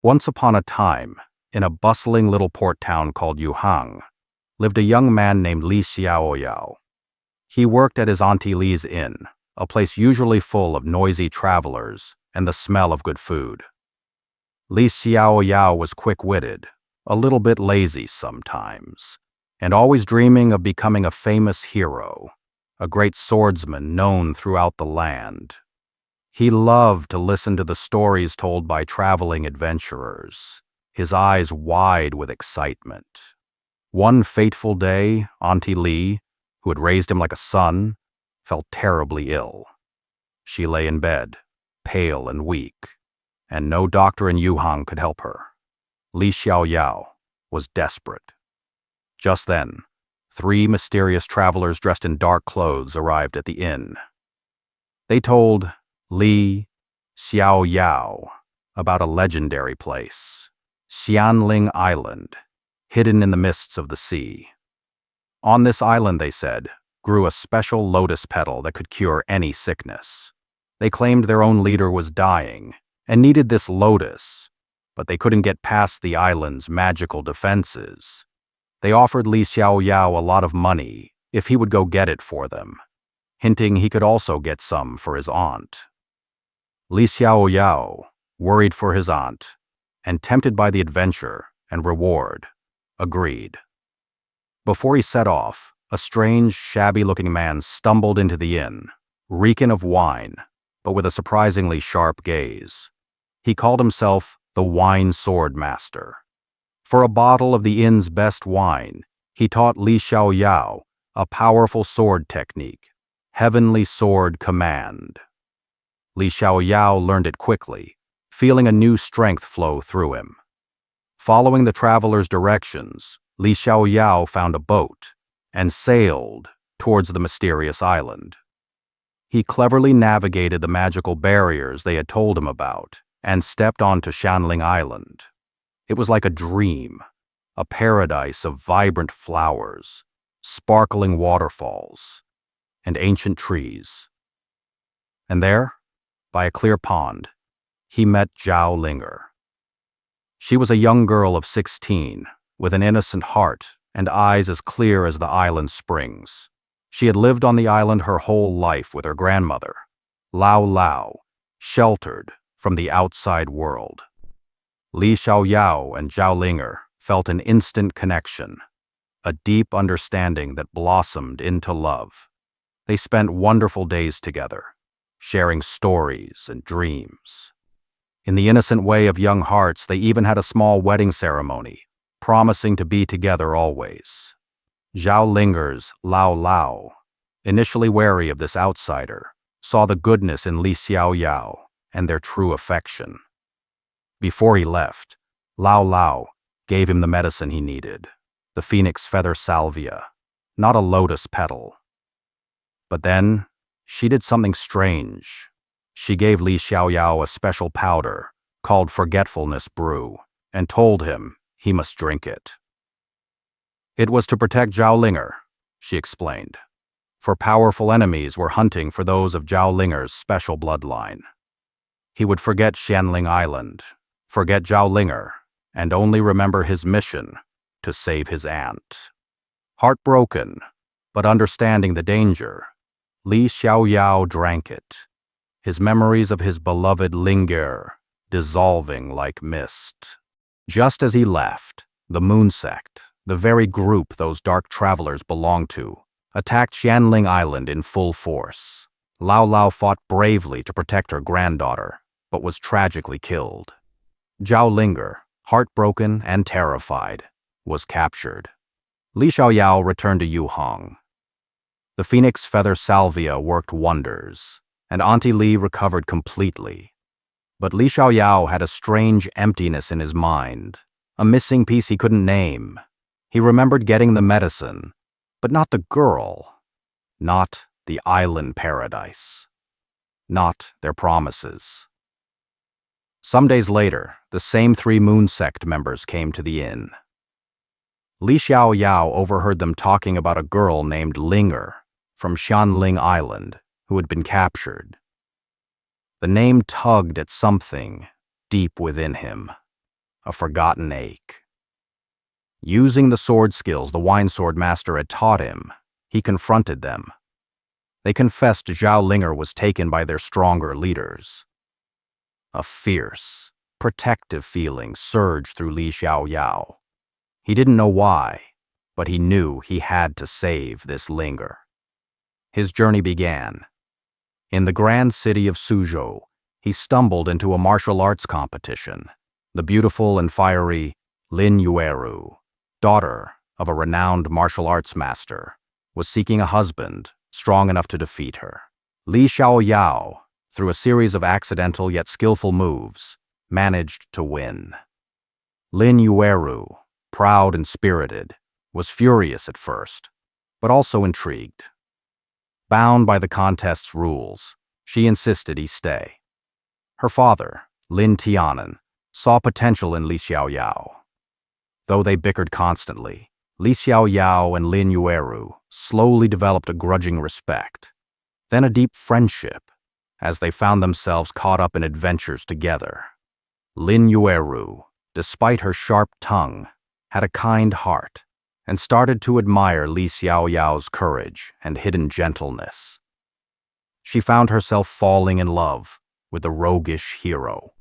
Once upon a time, in a bustling little port town called Yuhang, lived a young man named Li Xiaoyao. He worked at his Auntie Li's inn, a place usually full of noisy travelers and the smell of good food. Li Xiaoyao was quick-witted, a little bit lazy sometimes, and always dreaming of becoming a famous hero, a great swordsman known throughout the land. He loved to listen to the stories told by traveling adventurers, his eyes wide with excitement. One fateful day, Auntie Li, who had raised him like a son, fell terribly ill. She lay in bed, pale and weak, and no doctor in Yuhang could help her. Li Xiaoyao was desperate. Just then, 3 mysterious travelers dressed in dark clothes arrived at the inn. They told Li Xiaoyao about a legendary place, Xianling Island, hidden in the mists of the sea. On this island, they said, grew a special lotus petal that could cure any sickness. They claimed their own leader was dying and needed this lotus, but they couldn't get past the island's magical defenses. They offered Li Xiaoyao a lot of money if he would go get it for them, hinting he could also get some for his aunt. Li Xiaoyao, worried for his aunt, and tempted by the adventure and reward, agreed. Before he set off, a strange, shabby-looking man stumbled into the inn, reeking of wine, but with a surprisingly sharp gaze. He called himself the Wine Sword Master. For a bottle of the inn's best wine, he taught Li Xiaoyao a powerful sword technique, Heavenly Sword Command. Li Xiaoyao learned it quickly, feeling a new strength flow through him. Following the traveler's directions, Li Xiaoyao found a boat and sailed towards the mysterious island. He cleverly navigated the magical barriers they had told him about and stepped onto Xianling Island. It was like a dream, a paradise of vibrant flowers, sparkling waterfalls, and ancient trees. And there, by a clear pond, he met Xianling. She was a young girl of 16, with an innocent heart and eyes as clear as the island's springs. She had lived on the island her whole life with her grandmother, Lao Lao, sheltered from the outside world. Li Xiaoyao and Xianling felt an instant connection, a deep understanding that blossomed into love. They spent wonderful days together, sharing stories and dreams. In the innocent way of young hearts, they even had a small wedding ceremony, promising to be together always. Xiaoling's Lao Lao, initially wary of this outsider, saw the goodness in Li Xiaoyao and their true affection. Before he left, Lao Lao gave him the medicine he needed, the phoenix feather salvia, not a lotus petal. But then, she did something strange. She gave Li Xiaoyao a special powder called Forgetfulness Brew and told him he must drink it. It was to protect Xiaoling's, she explained, for powerful enemies were hunting for those of Xiaoling's special bloodline. He would forget Xianling Island, forget Xiaoling's, and only remember his mission to save his aunt. Heartbroken, but understanding the danger, Li Xiaoyao drank it, his memories of his beloved Ling'er dissolving like mist. Just as he left, the Moon Sect, the very group those dark travelers belonged to, attacked Xianling Island in full force. Lao Lao fought bravely to protect her granddaughter, but was tragically killed. Xiaoling's, heartbroken and terrified, was captured. Li Xiaoyao returned to Yuhang. The phoenix feather salvia worked wonders, and Auntie Li recovered completely. But Li Xiaoyao had a strange emptiness in his mind, a missing piece he couldn't name. He remembered getting the medicine, but not the girl, not the island paradise, not their promises. Some days later, the same 3 Moon Sect members came to the inn. Li Xiaoyao overheard them talking about a girl named Ling'er from Xianling Island who had been captured. The name tugged at something deep within him. a forgotten ache. Using the sword skills the wine sword master had taught him, he confronted them. They confessed Xianling was taken by their stronger leaders. A fierce, protective feeling surged through Li Xiaoyao. He didn't know why, but he knew he had to save this Linger. His journey began. In the grand city of Suzhou, he stumbled into a martial arts competition. The beautiful and fiery Lin Yueru, daughter of a renowned martial arts master, was seeking a husband strong enough to defeat her. Li Xiaoyao, through a series of accidental yet skillful moves, managed to win. Lin Yueru, proud and spirited, was furious at first, but also intrigued. Bound by the contest's rules, she insisted he stay. Her father, Lin Tianan, saw potential in Li Xiaoyao. Though they bickered constantly, Li Xiaoyao and Lin Yueru slowly developed a grudging respect, then a deep friendship, as they found themselves caught up in adventures together. Lin Yueru, despite her sharp tongue, had a kind heart, and started to admire Li Xiaoyao's courage and hidden gentleness. She found herself falling in love with the roguish hero.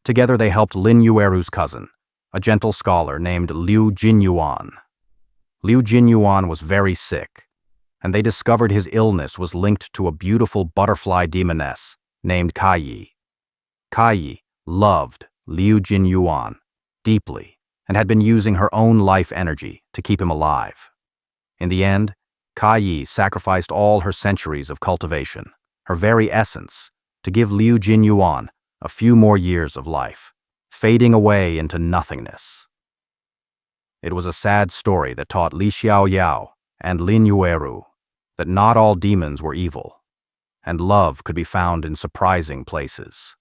Together they helped Lin Yueru's cousin, a gentle scholar named Liu Jinyuan. Liu Jinyuan was very sick, and they discovered his illness was linked to a beautiful butterfly demoness named Kaiyi. Kaiyi loved Liu Jinyuan deeply and had been using her own life energy to keep him alive. In the end, Kaiyi sacrificed all her centuries of cultivation, her very essence, to give Liu Jinyuan a few more years of life, fading away into nothingness. It was a sad story that taught Li Xiaoyao and Lin Yueru that not all demons were evil, and love could be found in surprising places.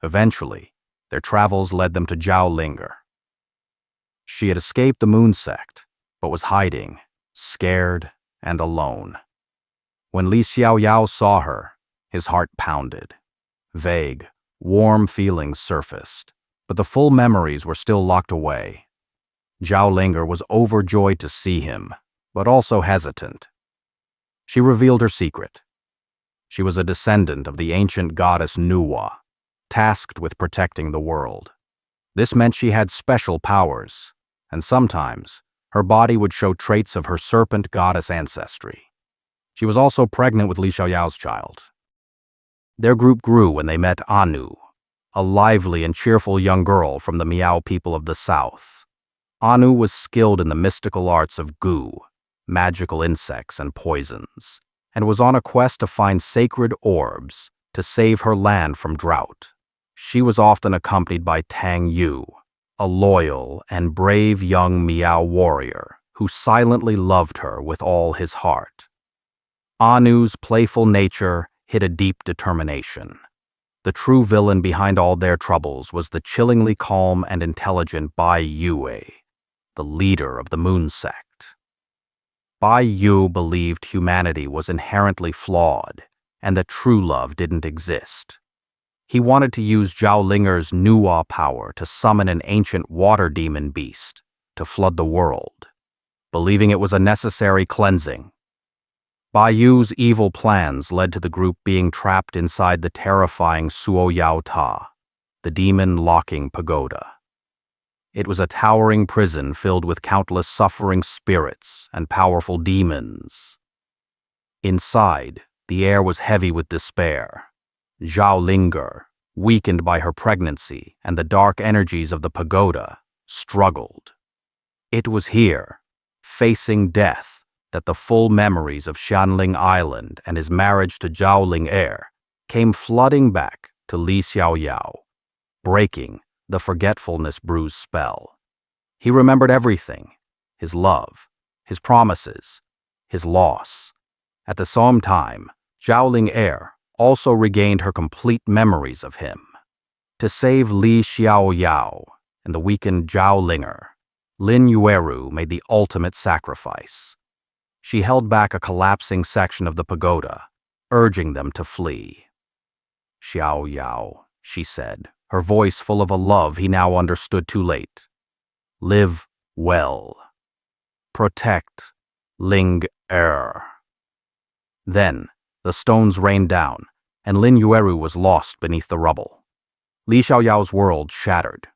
Eventually, their travels led them to Xianling. She had escaped the moon sect, but was hiding, scared and alone. When Li Xiaoyao saw her, his heart pounded. Vague, warm feelings surfaced, but the full memories were still locked away. Xianling was overjoyed to see him, but also hesitant. She revealed her secret. She was a descendant of the ancient goddess Nuwa, tasked with protecting the world. This meant she had special powers, and sometimes her body would show traits of her serpent goddess ancestry. She was also pregnant with Li Xiaoyao's child. Their group grew when they met Anu, a lively and cheerful young girl from the Miao people of the south. Anu was skilled in the mystical arts of gu, magical insects and poisons, and was on a quest to find sacred orbs to save her land from drought. She was often accompanied by Tang Yu, a loyal and brave young Miao warrior who silently loved her with all his heart. Anu's playful nature hid a deep determination. The true villain behind all their troubles was the chillingly calm and intelligent Bai Yue, the leader of the moon sect. Bai Yu believed humanity was inherently flawed and that true love didn't exist. He wanted to use Xiaoling's Nuwa power to summon an ancient water demon beast to flood the world, believing it was a necessary cleansing. Bai Yu's evil plans led to the group being trapped inside the terrifying Suo Yao Ta, the demon-locking pagoda. It was a towering prison filled with countless suffering spirits and powerful demons. Inside, the air was heavy with despair. Xianling, weakened by her pregnancy and the dark energies of the pagoda, struggled. It was here, facing death, that the full memories of Xianling Island and his marriage to Xianling came flooding back to Li Xiaoyao, breaking the forgetfulness-bruised spell. He remembered everything: his love, his promises, his loss. At the same time, Xianling also regained her complete memories of him. To save Li Xiaoyao and the weakened Xianling, Lin Yueru made the ultimate sacrifice. She held back a collapsing section of the pagoda, urging them to flee. "Xiaoyao," she said, her voice full of a love he now understood too late. Live well. Protect Lin Yueru. Then, the stones rained down, and Lin Yueru was lost beneath the rubble. Li Xiaoyao's world shattered.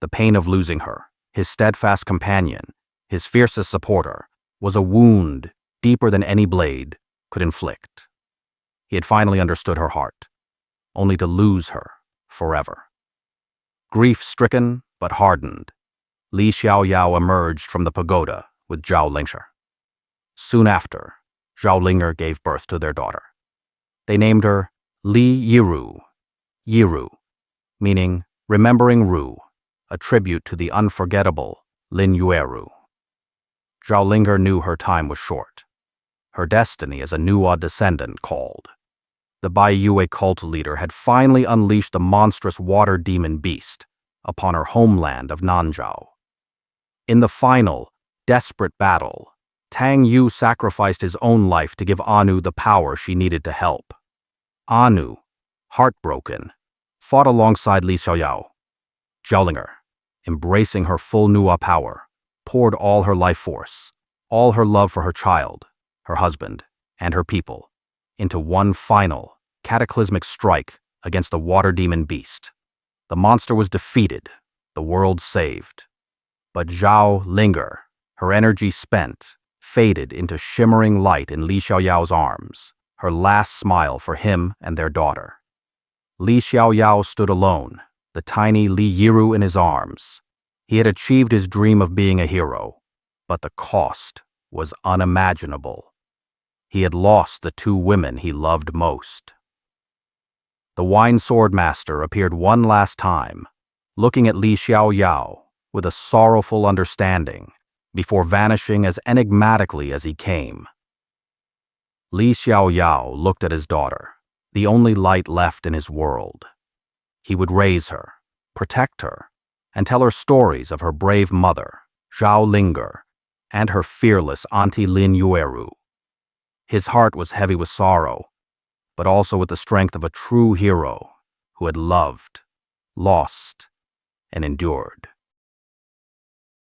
The pain of losing her, his steadfast companion, his fiercest supporter, was a wound deeper than any blade could inflict. He had finally understood her heart, only to lose her forever. Grief-stricken but hardened, Li Xiaoyao emerged from the pagoda with Xianling. Soon after, Xianling gave birth to their daughter. They named her Lin Yueru, Yiru, meaning remembering Ru, a tribute to the unforgettable Lin Yueru. Xianling knew her time was short. Her destiny as a Nuwa descendant called. The Baiyue cult leader had finally unleashed the monstrous water demon beast upon her homeland of Nanzhao. In the final, desperate battle, Tang Yu sacrificed his own life to give Anu the power she needed to help. Anu, heartbroken, fought alongside Li Xiaoyao. Xianling, embracing her full Nuwa power, poured all her life force, all her love for her child, her husband, and her people, into one final, cataclysmic strike against the water demon beast. The monster was defeated, the world saved. But Xianling, her energy spent, faded into shimmering light in Li Xiaoyao's arms, her last smile for him and their daughter. Li Xiaoyao stood alone, the tiny Li Yueru in his arms. He had achieved his dream of being a hero, but the cost was unimaginable. He had lost the two women he loved most. The wine sword master appeared one last time, looking at Li Xiaoyao with a sorrowful understanding, before vanishing as enigmatically as he came. Li Xiaoyao looked at his daughter, the only light left in his world. He would raise her, protect her, and tell her stories of her brave mother, Xianling, and her fearless auntie Lin Yueru. His heart was heavy with sorrow, but also with the strength of a true hero who had loved, lost, and endured.